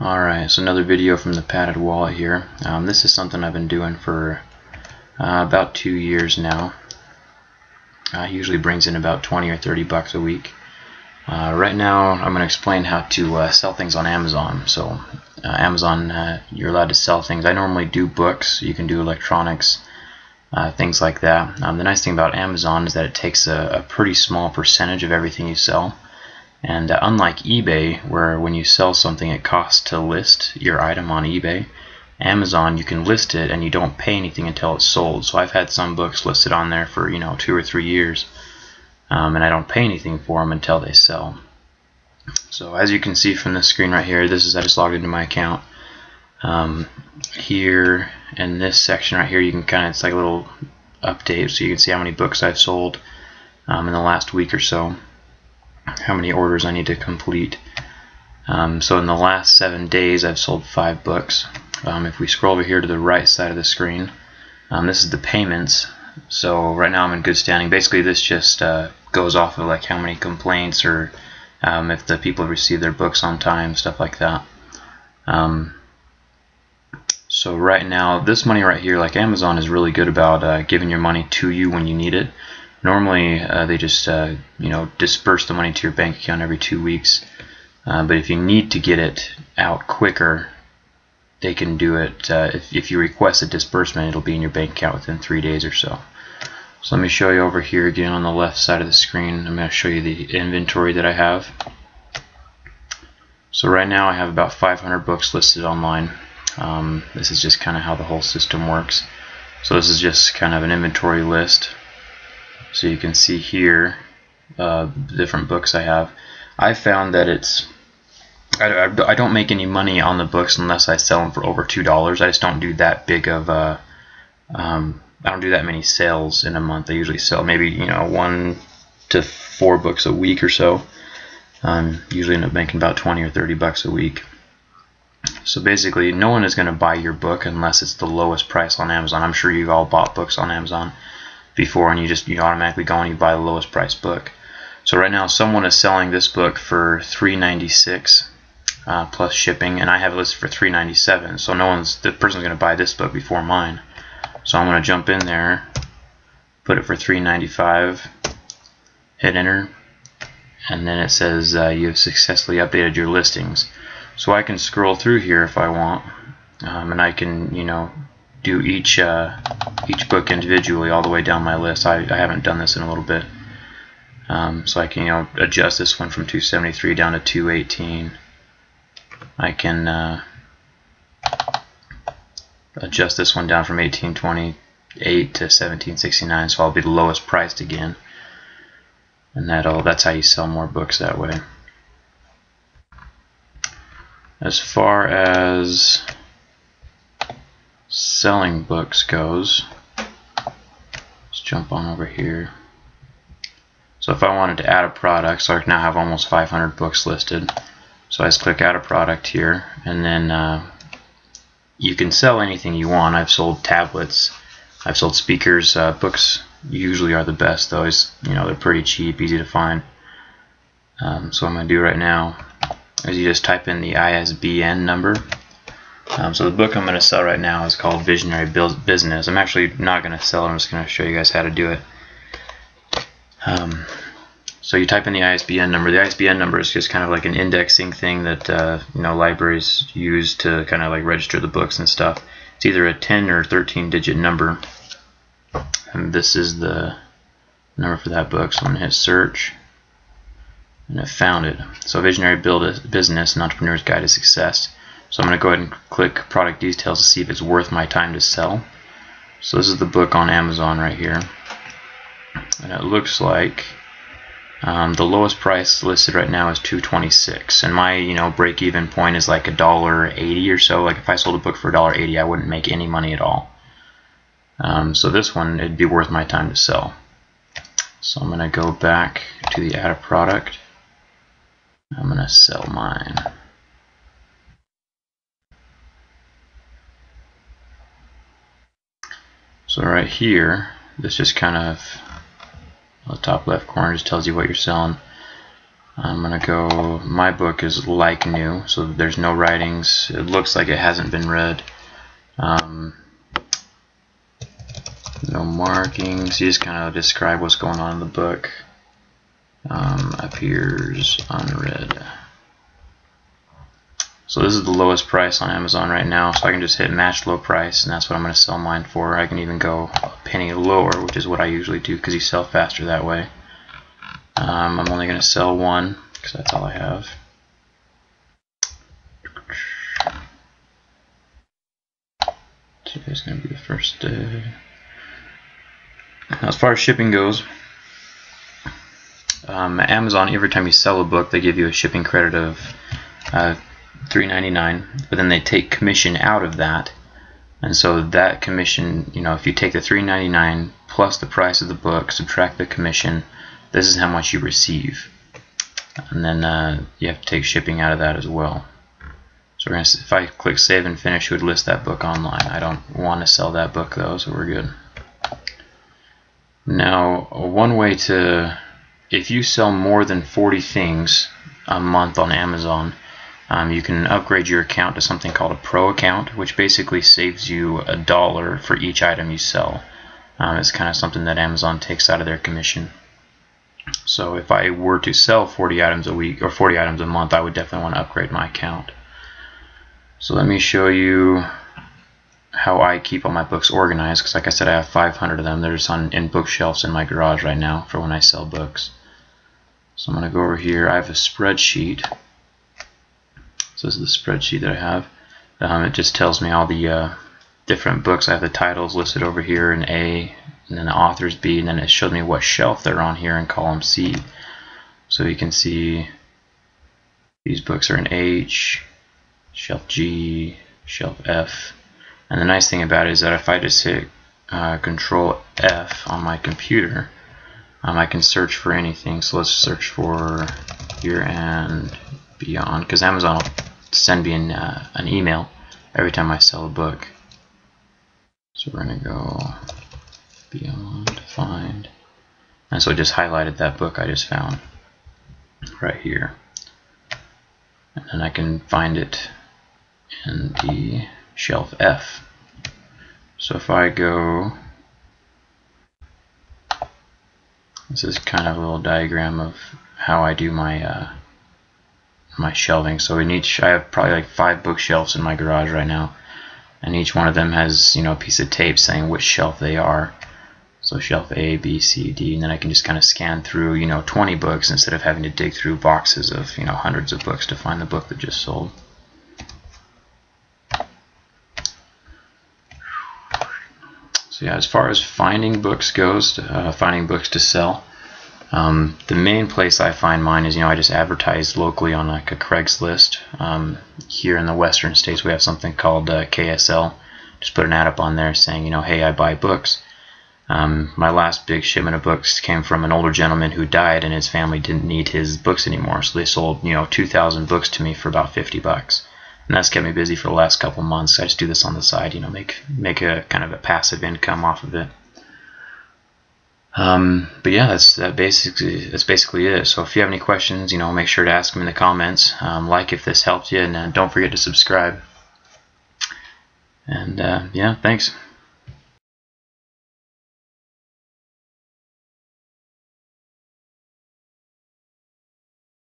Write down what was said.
Alright, so another video from the padded wallet here. This is something I've been doing for about 2 years now. Usually brings in about 20 or 30 bucks a week. Right now I'm going to explain how to sell things on Amazon. So Amazon, you're allowed to sell things. I normally do books. You can do electronics, things like that. The nice thing about Amazon is that it takes a pretty small percentage of everything you sell. And unlike eBay, where when you sell something it costs to list your item on eBay, Amazon you can list it and you don't pay anything until it's sold. So I've had some books listed on there for 2 or 3 years, and I don't pay anything for them until they sell. So as you can see from the screen right here, this is I just logged into my account. Here in this section right here, you can it's like a little update, so you can see how many books I've sold in the last week or so, how many orders I need to complete. So in the last 7 days I've sold 5 books. If we scroll over here to the right side of the screen, this is the payments. So right now I'm in good standing. Basically this just goes off of like how many complaints or if the people receive their books on time, stuff like that. So right now this money right here, like Amazon is really good about giving your money to you when you need it. Normally they just disperse the money to your bank account every 2 weeks, but if you need to get it out quicker, they can do it. If you request a disbursement, it'll be in your bank account within 3 days or so. So let me show you over here again on the left side of the screen. I'm going to show you the inventory that I have. So right now I have about 500 books listed online. This is just kind of how the whole system works. So this is just kind of an inventory list. So you can see here the different books I have. I found that I don't make any money on the books unless I sell them for over $2. I just don't do that big of I don't do that many sales in a month. I usually sell maybe 1 to 4 books a week or so. Usually end up making about 20 or 30 bucks a week. So basically no one is going to buy your book unless it's the lowest price on Amazon. I'm sure you've all bought books on Amazon before, and you automatically go and you buy the lowest price book. So right now someone is selling this book for $3.96 plus shipping, and I have it listed for $3.97. So the person's going to buy this book before mine. So I'm going to jump in there, put it for $3.95, hit enter, and then it says you have successfully updated your listings. So I can scroll through here if I want, and I can do each book individually all the way down my list. I haven't done this in a little bit. So I can adjust this one from 273 down to 218. I can adjust this one down from 1828 to 1769, so I'll be the lowest priced again, and that's how you sell more books that way. As far as selling books goes, let's jump on over here. So if I wanted to add a product, so I now have almost 500 books listed. So I just click add a product here, and then you can sell anything you want. I've sold tablets, I've sold speakers. Books usually are the best though. They're pretty cheap, easy to find. So what I'm going to do right now is you just type in the ISBN number. So the book I'm going to sell right now is called Visionary Business. I'm actually not going to sell it, I'm just going to show you guys how to do it. So you type in the ISBN number. The ISBN number is just kind of like an indexing thing that libraries use to kind of like register the books and stuff. It's either a 10 or 13 digit number, and this is the number for that book. So I'm going to hit search, and I found it. So Visionary Business, an Entrepreneur's Guide to Success. So I'm going to go ahead and click product details to see if it's worth my time to sell. So this is the book on Amazon right here, and it looks like the lowest price listed right now is $2.26, and my break-even point is like $1.80 or so. Like if I sold a book for $1.80, I wouldn't make any money at all. So this one, it'd be worth my time to sell. So I'm going to go back to the add a product. I'm going to sell mine. So right here, this just kind of, the top left corner just tells you what you're selling. I'm gonna go, my book is like new, so there's no writings. It looks like it hasn't been read. No markings. You just kind of describe what's going on in the book. Appears unread. So this is the lowest price on Amazon right now, so I can just hit match low price, and that's what I'm going to sell mine for. I can even go a penny lower, which is what I usually do because you sell faster that way. I'm only going to sell one because that's all I have. Today's going to be the first day. Now, as far as shipping goes, Amazon, every time you sell a book, they give you a shipping credit of $3.99, but then they take commission out of that, and so that commission, you know, if you take the $3.99 plus the price of the book, subtract the commission, this is how much you receive, and then you have to take shipping out of that as well. So we're gonna, if I click save and finish, it would list that book online. I don't want to sell that book though, so we're good. Now, one way to, if you sell more than 40 things a month on Amazon, you can upgrade your account to something called a Pro account, which basically saves you $1 for each item you sell. It's kind of something that Amazon takes out of their commission. So if I were to sell 40 items a week or 40 items a month, I would definitely want to upgrade my account. So let me show you how I keep all my books organized, because like I said, I have 500 of them. They're just in bookshelves in my garage right now for when I sell books. So I'm going to go over here. I have a spreadsheet. So this is the spreadsheet that I have. It just tells me all the different books. I have the titles listed over here in A, and then the authors B, and then it shows me what shelf they're on here in column C. So you can see these books are in H, shelf G, shelf F. And the nice thing about it is that if I just hit Control F on my computer, I can search for anything. So let's search for Year and Beyond, because Amazon will send me an email every time I sell a book. So we're going to go Beyond, Find, and so it just highlighted that book I just found right here, and then I can find it in the shelf F. So if I go, this is kind of a little diagram of how I do my my shelving. So in each, I have probably like 5 bookshelves in my garage right now, and each one of them has, you know, a piece of tape saying which shelf they are. So shelf A, B, C, D, and then I can just kind of scan through, you know, 20 books instead of having to dig through boxes of, you know, hundreds of books to find the book that just sold. So yeah, as far as finding books goes, finding books to sell, the main place I find mine is, you know, I just advertise locally on like a Craigslist. Here in the western states we have something called KSL. Just put an ad up on there saying, you know, hey, I buy books. My last big shipment of books came from an older gentleman who died, and his family didn't need his books anymore, so they sold, you know, 2,000 books to me for about $50. And that's kept me busy for the last couple months. I just do this on the side, you know, make a kind of a passive income off of it. But yeah, that's basically it. So if you have any questions, you know, make sure to ask them in the comments. Like if this helped you, and don't forget to subscribe. And yeah, thanks.